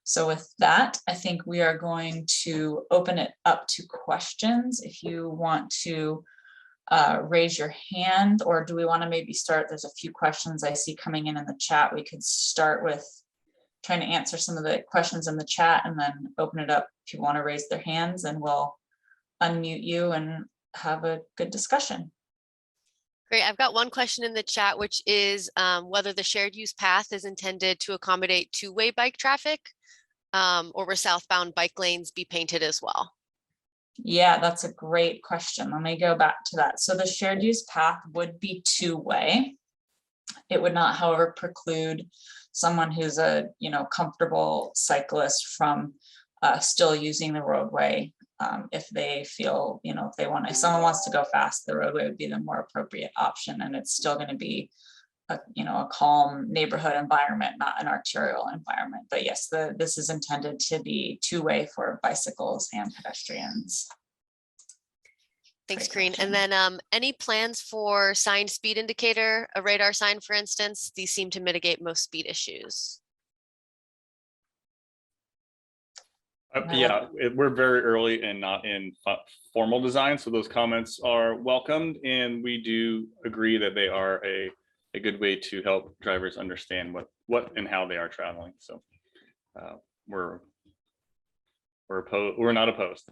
So with that, I think we are going to open it up to questions. If you want to raise your hand, or do we want to maybe start? There's a few questions I see coming in the chat. We could start with trying to answer some of the questions in the chat and then open it up if you want to raise their hands, and we'll unmute you and have a good discussion. Great. I've got one question in the chat, which is whether the shared use path is intended to accommodate two-way bike traffic, or will southbound bike lanes be painted as well? Yeah, that's a great question. Let me go back to that. So the shared use path would be two-way. It would not, however, preclude someone who's a comfortable cyclist from still using the roadway if they feel, if they want, if someone wants to go fast, the roadway would be the more appropriate option, and it's still going to be a calm neighborhood environment, not an arterial environment. But yes, this is intended to be two-way for bicycles and pedestrians. Thanks, Corinne. And then any plans for signed speed indicator, a radar sign, for instance? These seem to mitigate most speed issues. Yeah, we're very early and not in formal design, so those comments are welcomed, and we do agree that they are a good way to help drivers understand what and how they are traveling. So we're not opposed.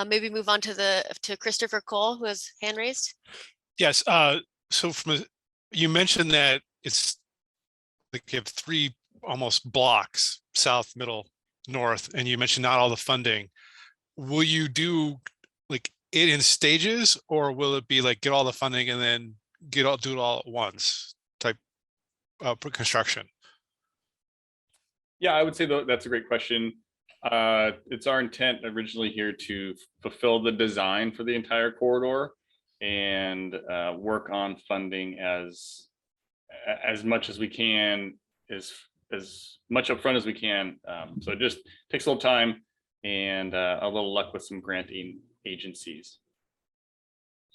Maybe move on to Christopher Cole, who has hand raised. Yes. So you mentioned that it's like you have three almost blocks, south, middle, north, and you mentioned not all the funding. Will you do like it in stages, or will it be like get all the funding and then do it all at once type construction? Yeah, I would say that's a great question. It's our intent originally here to fulfill the design for the entire corridor and work on funding as much as we can, as much upfront as we can. So it just takes a little time and a little luck with some granting agencies.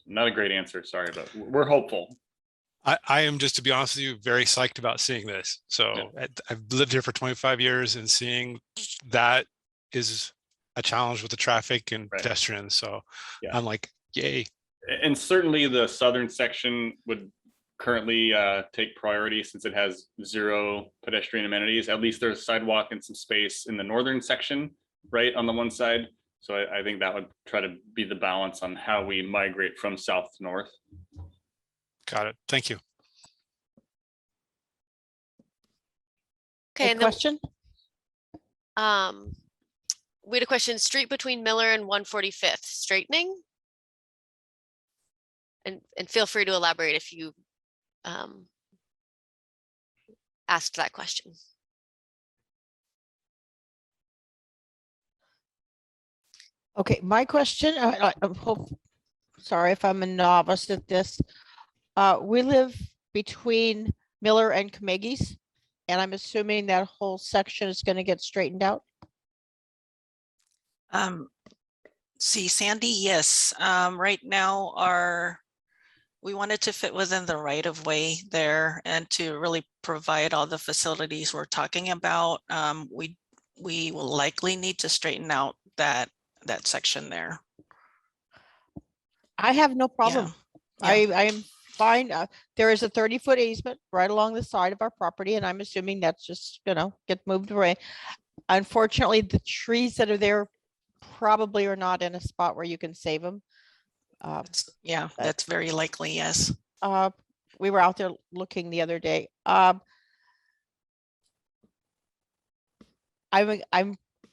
Not a great answer, sorry, but we're hopeful. I am, just to be honest with you, very psyched about seeing this. So yeah. I've lived here for 25 years, and seeing that is a challenge with the traffic and pedestrians. So yeah. I'm like, yay. And certainly the southern section would currently take priority since it has 0 pedestrian amenities. At least there's a sidewalk and some space in the northern section, right on the one side. So I think that would try to be the balance on how we migrate from south to north. Got it. Thank you. Okay, and question? We had a question, street between Miller and 145th, straightening? And feel free to elaborate if you asked that question. Okay, my question, sorry if I'm a novice at this. We live between Miller and Comegys, and I'm assuming that whole section is going to get straightened out. See, Sandy, yes. Right now, we wanted to fit within the right of way there and to really provide all the facilities we're talking about. We will likely need to straighten out that section there. I have no problem. Yeah. I am fine. There is a 30-foot easement right along the side of our property, and I'm assuming that's just get moved away. Unfortunately, the trees that are there probably are not in a spot where you can save them. Yeah, that's very likely. Yes. We were out there looking the other day. I'm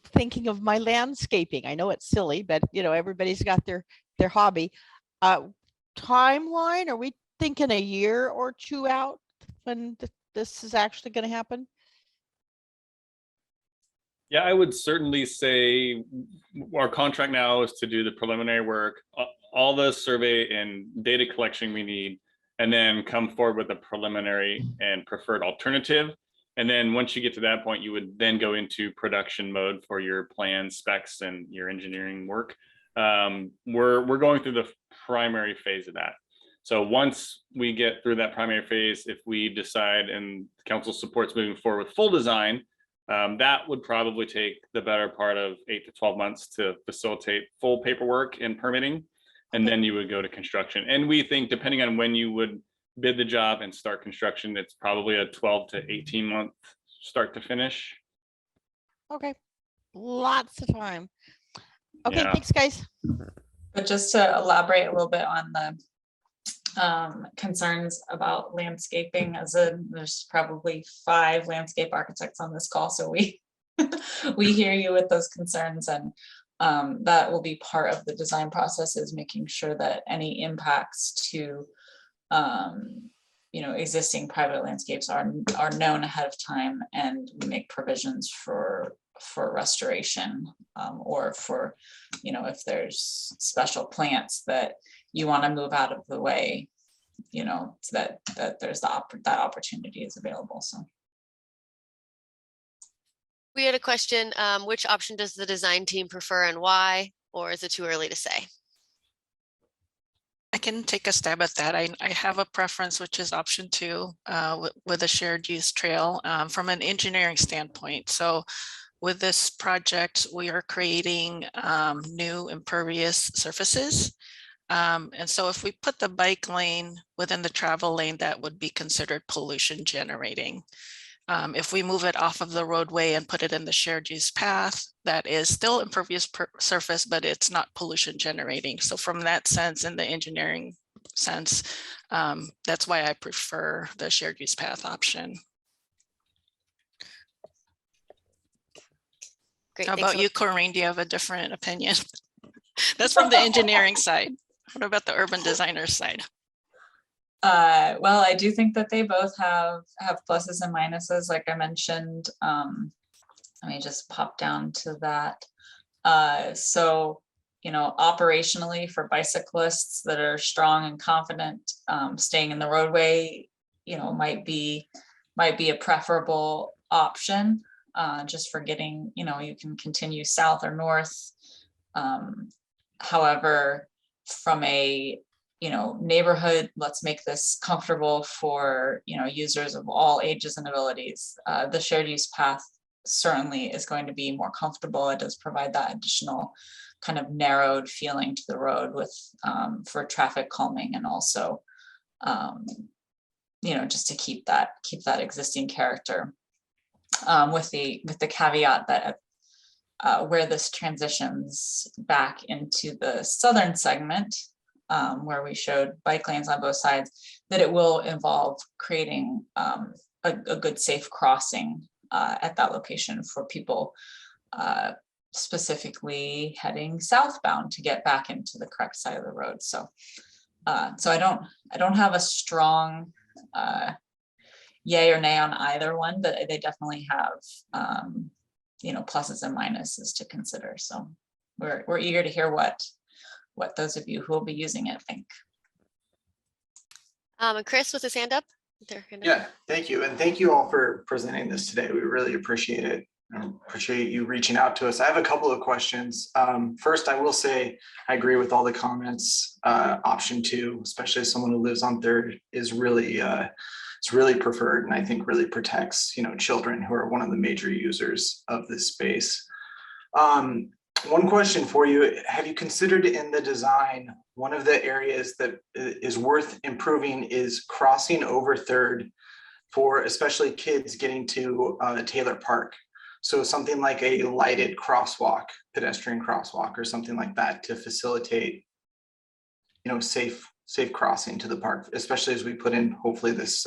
thinking of my landscaping. I know it's silly, but everybody's got their hobby. Timeline, are we thinking a year or two out when this is actually going to happen? Yeah, I would certainly say our contract now is to do the preliminary work, all the survey and data collection we need, and then come forward with a preliminary and preferred alternative. And then once you get to that point, you would then go into production mode for your plans, specs, and your engineering work. We're going through the primary phase of that. So once we get through that primary phase, if we decide and council supports moving forward with full design, that would probably take the better part of 8 to 12 months to facilitate full paperwork and permitting. And then you would go to construction. And we think, depending on when you would bid the job and start construction, it's probably a 12 to 18 month start to finish. Okay, lots of time. Okay, Yeah. thanks, guys. But just to elaborate a little bit on the concerns about landscaping, there's probably 5 landscape architects on this call, so we we hear you with those concerns, and that will be part of the design process, is making sure that any impacts to existing private landscapes are known ahead of time, and we make provisions for restoration, or for, if there's special plants that you want to move out of the way, so that there's that opportunity is available. So We had a question, which option does the design team prefer and why, or is it too early to say? I can take a stab at that. I have a preference, which is option 2, with a shared use trail, from an engineering standpoint. So with this project, we are creating new impervious surfaces. And so if we put the bike lane within the travel lane, that would be considered pollution generating. If we move it off of the roadway and put it in the shared use path, that is still impervious surface, but it's not pollution generating. So from that sense, in the engineering sense, that's why I prefer the shared use path option. Great. How thanks about so you, Corinne? Do you have a different opinion? That's from the engineering side. What about the urban designer side? well, I do think that they both have pluses and minuses, like I mentioned. Let me just pop down to that. So, operationally, for bicyclists that are strong and confident, staying in the roadway, might be a preferable option, just for getting, you can continue south or north. However, from a neighborhood, let's make this comfortable for users of all ages and abilities, the shared use path certainly is going to be more comfortable. It does provide that additional kind of narrowed feeling to the road with for traffic calming, and also just to keep that existing character, with the caveat that where this transitions back into the southern segment, where we showed bike lanes on both sides, that it will involve creating a good safe crossing at that location for people specifically heading southbound to get back into the correct side of the road. So I don't have a strong yay or nay on either one, but they definitely have pluses and minuses to consider. So we're eager to hear what those of you who will be using it think. And Chris with his hand up. Yeah, thank you. And thank you all for presenting this today. We really appreciate it. I appreciate you reaching out to us. I have a couple of questions. First, I will say I agree with all the comments. Option 2, especially as someone who lives on 3rd, is really it's really preferred, and I think really protects children who are one of the major users of this space. One question for you: have you considered in the design, one of the areas that is worth improving is crossing over 3rd for especially kids getting to Taylor Park? So something like a lighted crosswalk, pedestrian crosswalk, or something like that to facilitate, safe crossing to the park, especially as we put in hopefully this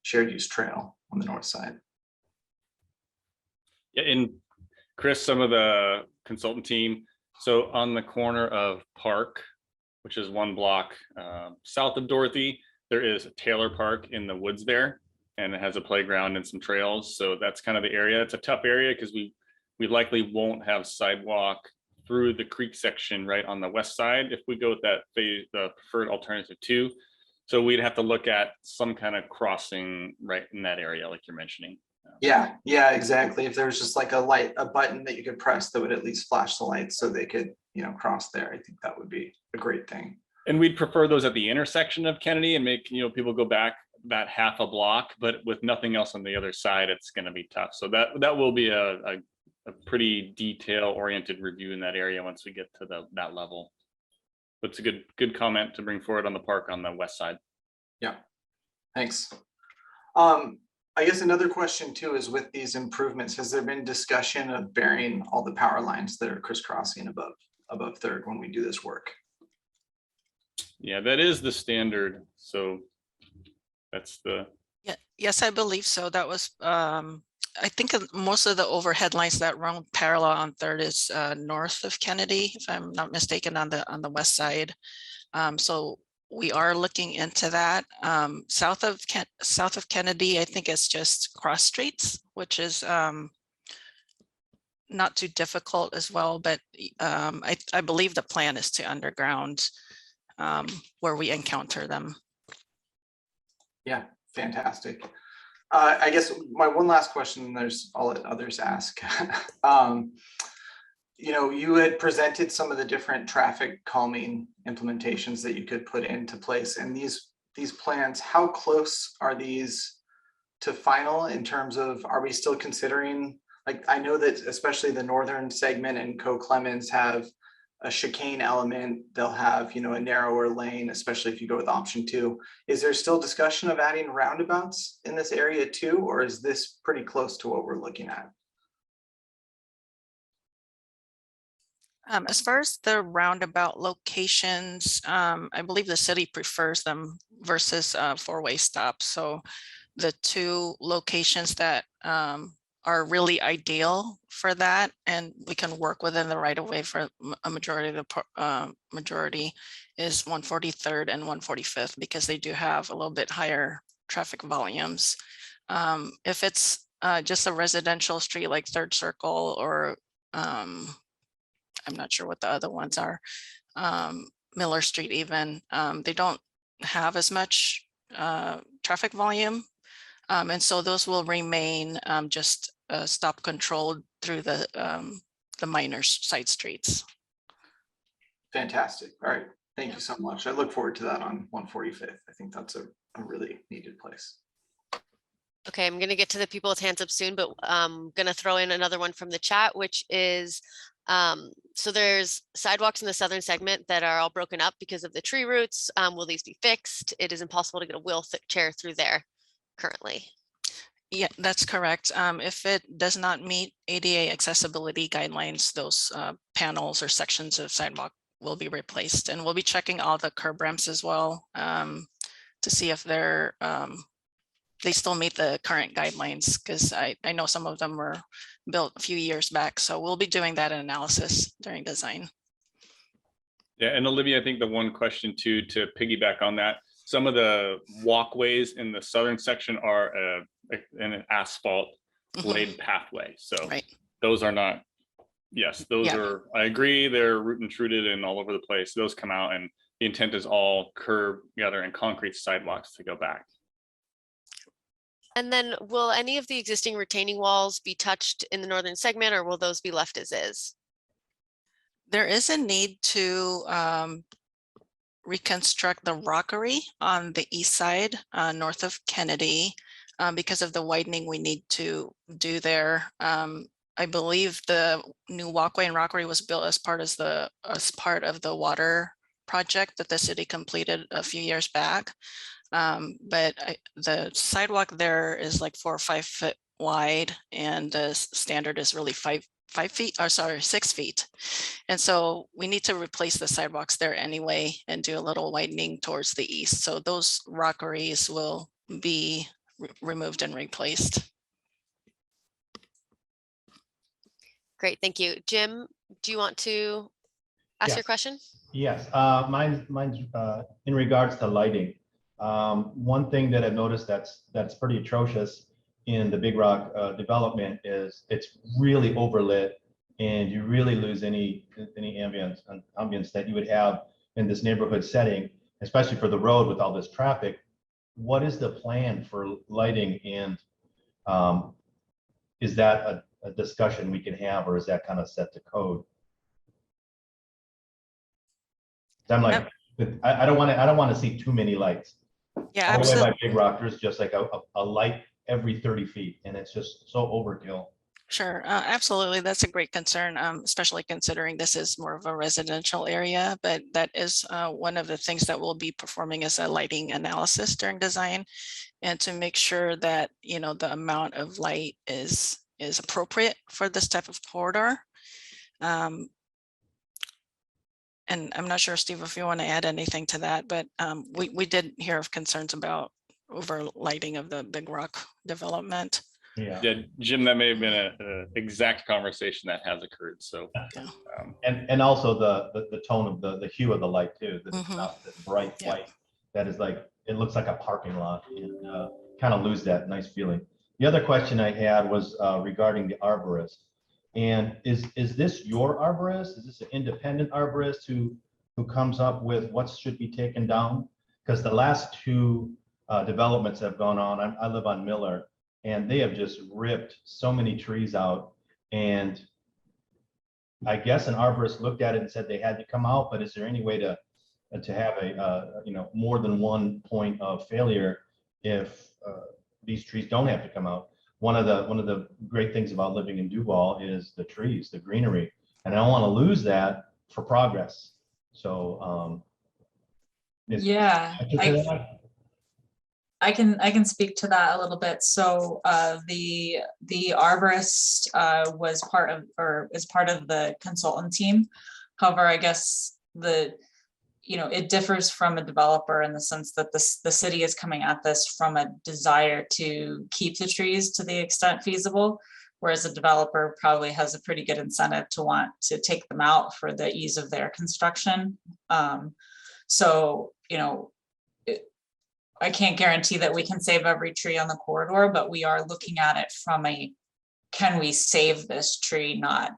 shared use trail on the north side. Yeah, and Chris, some of the consultant team. So on the corner of Park, which is 1 block south of Dorothy, there is a Taylor Park in the woods there, and it has a playground and some trails. So that's kind of the area. It's a tough area because we likely won't have sidewalk through the creek section right on the west side if we go with that the preferred alternative 2. So we'd have to look at some kind of crossing right in that area, like you're mentioning. Yeah, exactly. If there was just like a button that you could press that would at least flash the lights so they could, cross there, I think that would be a great thing. And we'd prefer those at the intersection of Kennedy and make, people go back that half a block, but with nothing else on the other side, it's going to be tough. So that will be a pretty detail oriented review in that area once we get to that level. But it's a good comment to bring forward on the park on the west side. Yeah, thanks. I guess another question too is, with these improvements, has there been discussion of burying all the power lines that are crisscrossing above Third when we do this work? Yeah, that is the standard. So that's the. Yeah, yes, I believe so. That was, I think most of the overhead lines that run parallel on Third is north of Kennedy, if I'm not mistaken, on the west side. So we are looking into that. South of Kennedy, I think it's just cross streets, which is not too difficult as well. But I believe the plan is to underground where we encounter them. Yeah, fantastic. I guess my one last question, and I'll let others ask. You had presented some of the different traffic calming implementations that you could put into place, and these plans, how close are these to final in terms of, are we still considering, like, I know that especially the northern segment and Co-Clemens have a chicane element, they'll have, a narrower lane, especially if you go with option 2. Is there still discussion of adding roundabouts in this area too, or is this pretty close to what we're looking at? As far as the roundabout locations, I believe the city prefers them versus four-way stops. So the two locations that are really ideal for that, and we can work within the right of way for a majority of the majority, is 143rd and 145th, because they do have a little bit higher traffic volumes. If it's just a residential street like Third Circle, or I'm not sure what the other ones are, Miller Street even, they don't have as much traffic volume. And so those will remain just stop controlled through the minor side streets. Fantastic. All right. Thank you so much. I look forward to that on 145th. I think that's a really needed place. Okay, I'm gonna get to the people with hands up soon, but I'm gonna throw in another one from the chat, which is, so there's sidewalks in the southern segment that are all broken up because of the tree roots. Will these be fixed? It is impossible to get a wheelchair through there currently. Yeah, that's correct. If it does not meet ADA accessibility guidelines, those panels or sections of sidewalk will be replaced, and we'll be checking all the curb ramps as well to see if they still meet the current guidelines, because I know some of them were built a few years back. So we'll be doing that analysis during design. Yeah, and Olivia, I think the one question too, to piggyback on that, some of the walkways in the southern section are an asphalt laid pathway. So Right. those are not, yes, those Yeah. are, I agree, they're root and trooted and all over the place. Those come out, and the intent is all curb gutter and concrete sidewalks to go back. And then will any of the existing retaining walls be touched in the northern segment, or will those be left as is? There is a need to reconstruct the rockery on the east side, north of Kennedy, because of the widening we need to do there. I believe the new walkway and rockery was built as part of the water project that the city completed a few years back. But the sidewalk there is like 4 or 5 foot wide, and the standard is really 6 feet. And so we need to replace the sidewalks there anyway and do a little widening towards the east. So those rockeries will be removed and replaced. Great, thank you. Jim, do you want to ask your question? Yes, mine's in regards to lighting. One thing that I've noticed that's pretty atrocious in the Big Rock development is it's really overlit, and you really lose any ambience that you would have in this neighborhood setting, especially for the road with all this traffic. What is the plan for lighting, and is that a discussion we can have, or is that kind of set to code? I'm like I don't want to see too many lights. Yeah, All the way absolutely. by Big Rock, there's just like a light every 30 feet, and it's just so overkill. Sure, absolutely. That's a great concern, especially considering this is more of a residential area, but that is one of the things that we'll be performing as a lighting analysis during design, and to make sure that, you know, the amount of light is appropriate for this type of corridor. And I'm not sure, Steve, if you want to add anything to that, but we did hear of concerns about over lighting of the Big Rock development. Yeah. Yeah, Jim, that may have been a exact conversation that has occurred. So, Yeah. And also the tone of the hue of the light too, that it's Mhm. not this bright Yeah. light that is like, it looks like a parking lot, and kind of lose that nice feeling. The other question I had was regarding the arborist. And is this your arborist? Is this an independent arborist who comes up with what should be taken down? Because the last two developments have gone on. I live on Miller, and they have just ripped so many trees out. And I guess an arborist looked at it and said they had to come out, but is there any way to have a you know, more than one point of failure if these trees don't have to come out? One of the great things about living in Duval is the trees, the greenery, and I don't want to lose that for progress. So Yeah, I can speak to that a little bit. So the arborist was part of, or is part of the consultant team. However, I guess it differs from a developer in the sense that the city is coming at this from a desire to keep the trees to the extent feasible, whereas a developer probably has a pretty good incentive to want to take them out for the ease of their construction. So, I can't guarantee that we can save every tree on the corridor, but we are looking at it from a, can we save this tree, not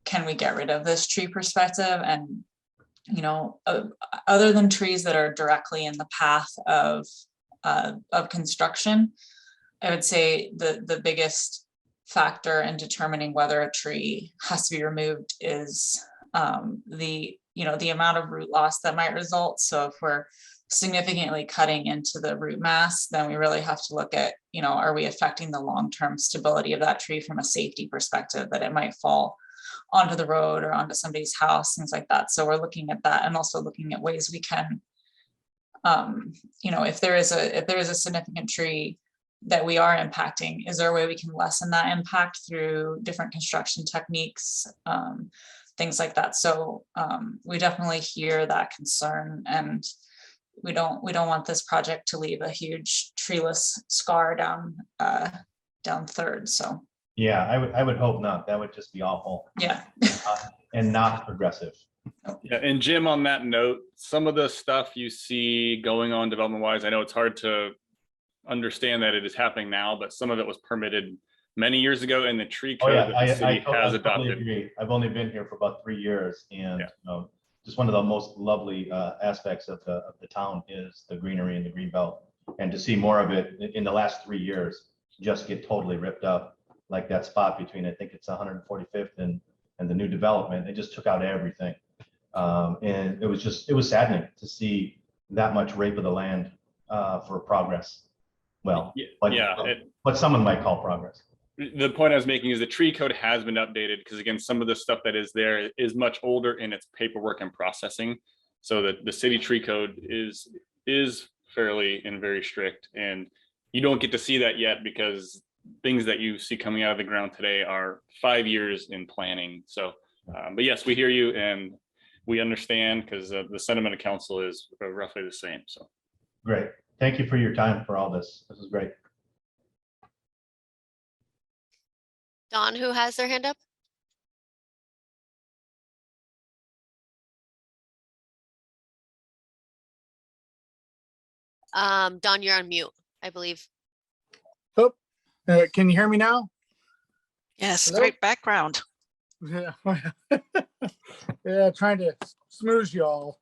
can we get rid of this tree perspective. And other than trees that are directly in the path of construction, I would say the biggest factor in determining whether a tree has to be removed is the amount of root loss that might result. So if we're significantly cutting into the root mass, then we really have to look at, are we affecting the long-term stability of that tree from a safety perspective, that it might fall onto the road or onto somebody's house, things like that. So we're looking at that, and also looking at ways we can, if there is a significant tree that we are impacting, is there a way we can lessen that impact through different construction techniques, things like that. So we definitely hear that concern, and we don't want this project to leave a huge treeless scar down Third. So yeah, I would hope not. That would just be awful. yeah. And not progressive. Yeah, and Jim, on that note, some of the stuff you see going on development wise, I know it's hard to understand that it is happening now, but some of it was permitted many years ago in the tree code that the city has adopted. Agree. I've only been here for about 3 years, and just one of the most lovely aspects of the town is the greenery and the green belt. And to see more of it in the last 3 years just get totally ripped up, like that spot between, I think it's 145th and the new development, they just took out everything. And it was saddening to see that much rape of the land for progress. Well, what someone might call progress. The point I was making is the tree code has been updated, because again, some of the stuff that is there is much older in its paperwork and processing. So that the city tree code is fairly and very strict, and you don't get to see that yet because things that you see coming out of the ground today are 5 years in planning. So, but yes, we hear you and we understand, because the sentiment of council is roughly the same. So great. Thank you for your time for all this. This is great. Dawn, who has their hand up? Dawn, you're on mute, I believe. Oh, can you hear me now? Yes, Hello? great background. Yeah, yeah, trying to smooth you all.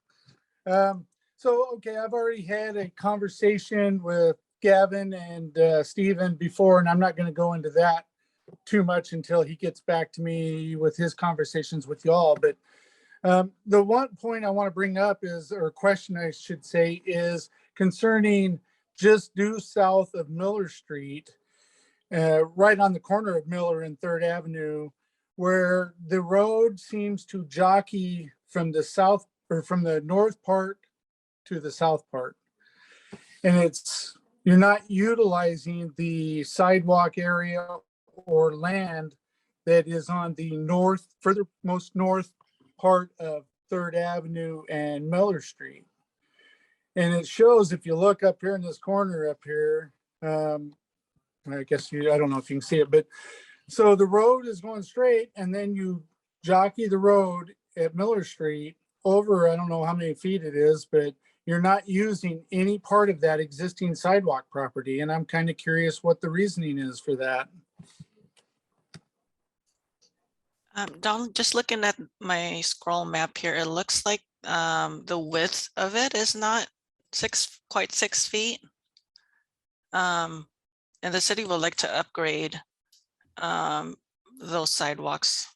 So, okay, I've already had a conversation with Gavin and Stephen before, and I'm not going to go into that too much until he gets back to me with his conversations with y'all. But The one point I want to bring up is, or question I should say, is concerning just due south of Miller Street, right on the corner of Miller and Third Avenue, where the road seems to jockey from the south or from the north part to the south part. And you're not utilizing the sidewalk area or land that is on the furthermost north part of Third Avenue and Miller Street. And it shows, if you look up here in this corner up here, I guess I don't know if you can see it, but so the road is going straight and then you jockey the road at Miller Street over, I don't know how many feet it is, but you're not using any part of that existing sidewalk property. And I'm kind of curious what the reasoning is for that. Don, just looking at my scroll map here, it looks like the width of it is not quite 6 feet. And the city would like to upgrade those sidewalks.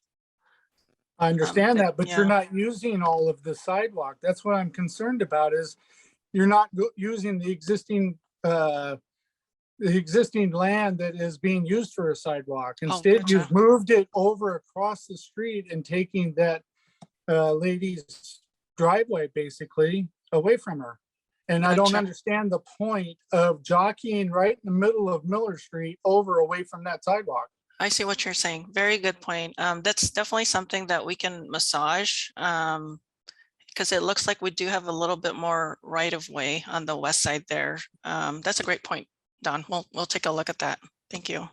I understand that, but you're yeah. not using all of the sidewalk. That's what I'm concerned about, is you're not using the existing land that is being used for a sidewalk. Instead, gotcha. you've moved it over across the street and taking that lady's driveway basically away from her. And I don't Gotcha. understand the point of jockeying right in the middle of Miller Street over away from that sidewalk. I see what you're saying. Very good point. That's definitely something that we can massage, because it looks like we do have a little bit more right of way on the west side there. That's a great point, Don. We'll take a look at that. Thank you.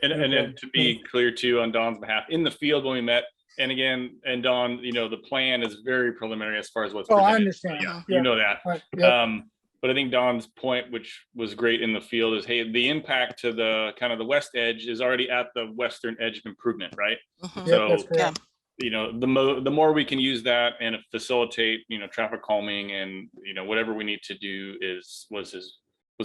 And then to be clear too, on Don's behalf, in the field when we met, and again, and Don, you know, the plan is very preliminary as far as what's Oh, presented. I understand. Yeah, Yeah. you know that. Right. Yep. But I think Don's point, which was great in the field, is, hey, the impact to the kind of the west edge is already at the western edge of improvement, right? Mhm. Yep, that's So, correct. you know, the more we can use that and facilitate, you know, traffic calming and, you know, whatever we need to do was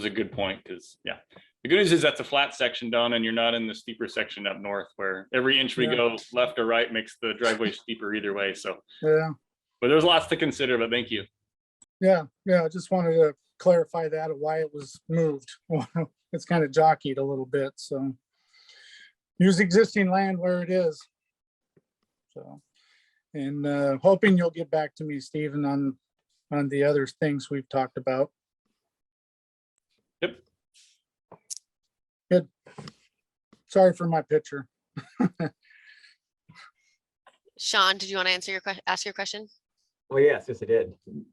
a good point, because yeah, the good news is that's a flat section, Don, and you're not in the steeper section up north where every inch we Yeah. go left or right makes the driveway steeper either way. So, Yeah. but there's lots to consider, but thank you. Yeah. I just wanted to clarify that of why it was moved. It's kind of jockeyed a little bit. So use existing land where it is. So, and hoping you'll get back to me, Stephen, on the other things we've talked about. Yep. Good. Sorry for my picture. Sean, did you want to ask your question? Well, yes, I did.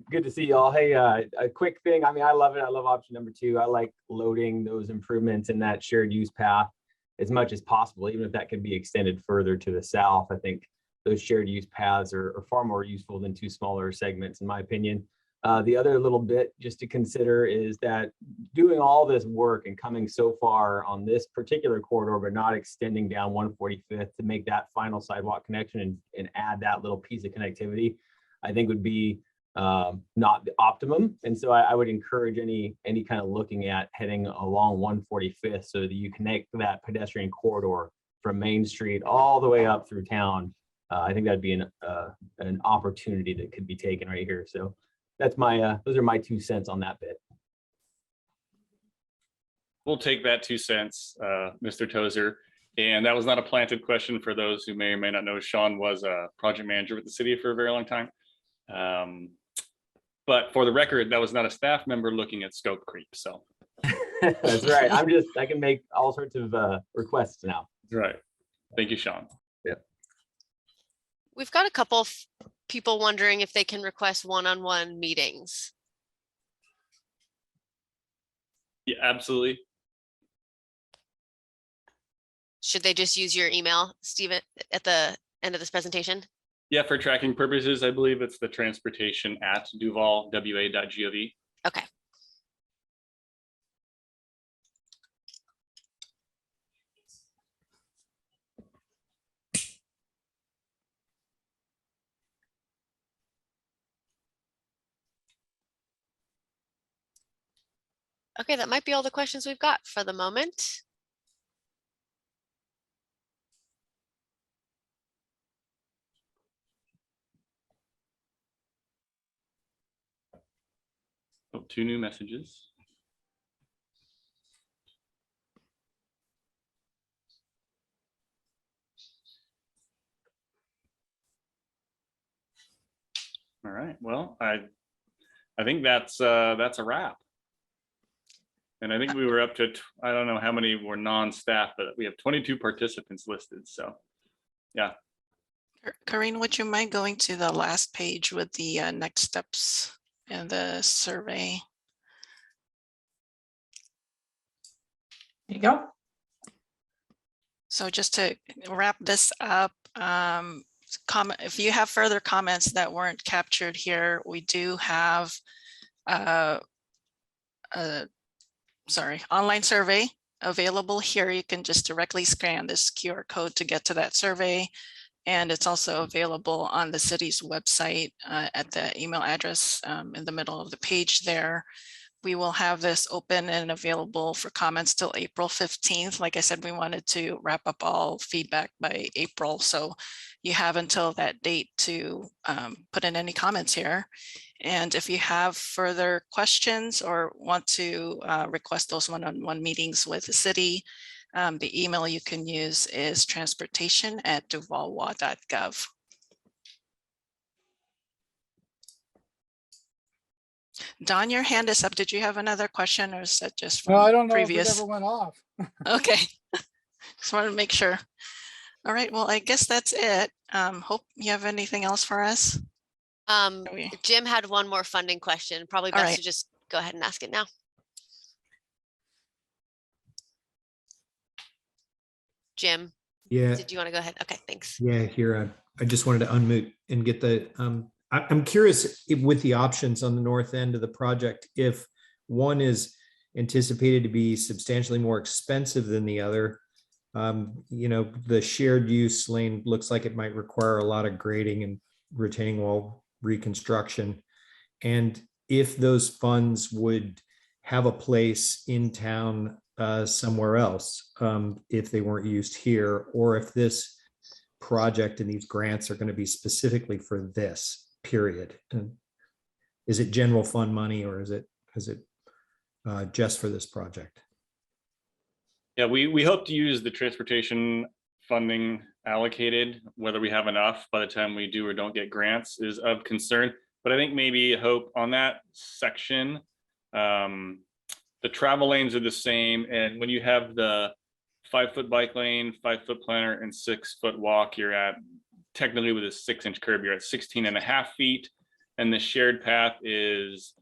Good to see y'all. Hey, a quick thing. I mean, I love it. I love option number 2. I like loading those improvements in that shared use path as much as possible, even if that could be extended further to the south. I think those shared use paths are far more useful than 2 smaller segments, in my opinion. The other little bit just to consider is that doing all this work and coming so far on this particular corridor, but not extending down 145th to make that final sidewalk connection and add that little piece of connectivity, I think would be not the optimum. And so I would encourage any kind of looking at heading along 145th so that you connect that pedestrian corridor from Main Street all the way up through town. I think that'd be an opportunity that could be taken right here. So that's those are my 2 cents on that bit. We'll take that 2 cents, Mr. Tozer. And that was not a planted question for those who may or may not know. Sean was a project manager with the city for a very long time. But for the record, that was not a staff member looking at scope creep. So That's right. I can make all sorts of requests now. right. Thank you, Sean. We've got a couple of people wondering if they can request one-on-one meetings. Yeah, absolutely. Should they just use your email, Stephen, at the end of this presentation? Yeah, for tracking purposes, I believe it's the transportation@duvalwa.gov. Okay. Okay, that might be all the questions we've got for the moment. Oh, 2 new messages. All right, well, I think that's a wrap. And I think we were up to, I don't know how many were non-staff, but we have 22 participants listed. So, yeah. Corinne, would you mind going to the last page with the next steps in the survey? There you go. So just to wrap this up, if you have further comments that weren't captured here, we do have online survey available here. You can just directly scan this QR code to get to that survey. And it's also available on the city's website at the email address in the middle of the page there. We will have this open and available for comments till April 15th. Like I said, we wanted to wrap up all feedback by April. So you have until that date to put in any comments here. And if you have further questions or want to request those one-on-one meetings with the city, the email you can use is transportation@duvalwa.gov. Don, your hand is up. Did you have another question, or is that just from No, I don't know previous? if it ever went off. Okay, just wanted to make sure. All right, well, I guess that's it. Hope you have anything else for us? Jim had one more funding question. Probably All best right. to just go ahead and ask it now. Jim, Yeah, did you want to go ahead? Okay, thanks. yeah, here, I just wanted to unmute and get the, I'm curious with the options on the north end of the project, if one is anticipated to be substantially more expensive than the other. You know, the shared use lane looks like it might require a lot of grading and retaining wall reconstruction. And if those funds would have a place in town somewhere else, if they weren't used here, or if this project and these grants are going to be specifically for this period. And is it general fund money, or is it just for this project? Yeah, we hope to use the transportation funding allocated. Whether we have enough by the time we do or don't get grants is of concern. But I think maybe hope on that section, the travel lanes are the same. And when you have the 5-foot bike lane, 5-foot planter, and 6-foot walk, you're at, technically with a 6-inch curb, you're at 16.5 feet. And the shared path is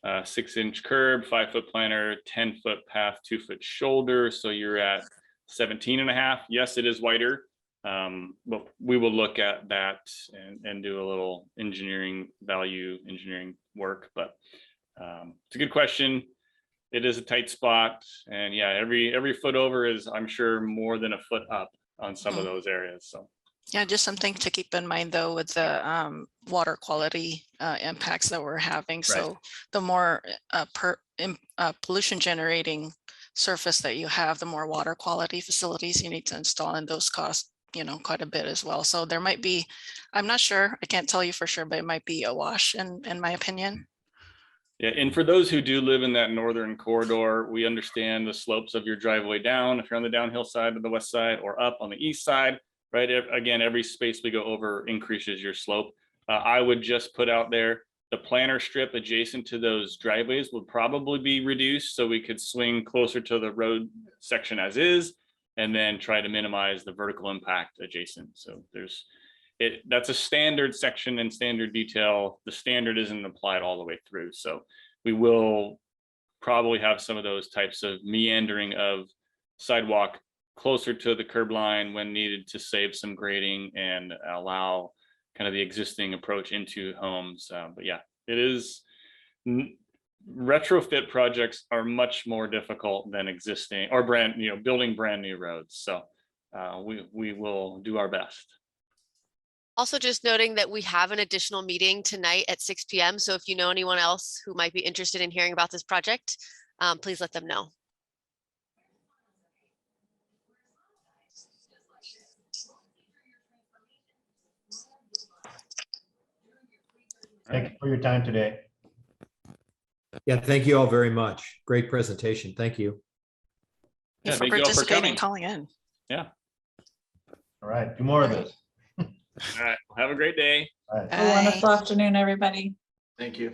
6-inch curb, 5-foot planter, 10-foot path, 2-foot shoulder. So you're at 17.5. Yes, it is wider. But we will look at that and do a little engineering work. But it's a good question. It is a tight spot, and yeah, every foot over is, I'm sure, more than a foot up on some of those areas. So Yeah, just something to keep in mind though with the water quality impacts that we're having. So the more pollution generating surface that you have, the more water quality facilities you need to install, and those cost, you know, quite a bit as well. So there might be, I'm not sure, I can't tell you for sure, but it might be a wash in my opinion. yeah, and for those who do live in that northern corridor, we understand the slopes of your driveway down, if you're on the downhill side of the west side, or up on the east side, right? Again, every space we go over increases your slope. I would just put out there, the planter strip adjacent to those driveways would probably be reduced, so we could swing closer to the road section as is, and then try to minimize the vertical impact adjacent. So that's a standard section and standard detail. The standard isn't applied all the way through. So we will probably have some of those types of meandering of sidewalk closer to the curb line when needed to save some grading and allow kind of the existing approach into homes. But yeah, it is, retrofit projects are much more difficult than existing or building brand new roads. So we will do our best. Also, just noting that we have an additional meeting tonight at 6 p.m. So if you know anyone else who might be interested in hearing about this project, please let them know. Thank you for your time today. Yeah, thank you all very much. Great presentation. Thank you. Yeah, For thank you all for participating, coming. calling in. Yeah. All right, do more of this. All right. Have a great day. All right. Have a wonderful afternoon, everybody. Thank you.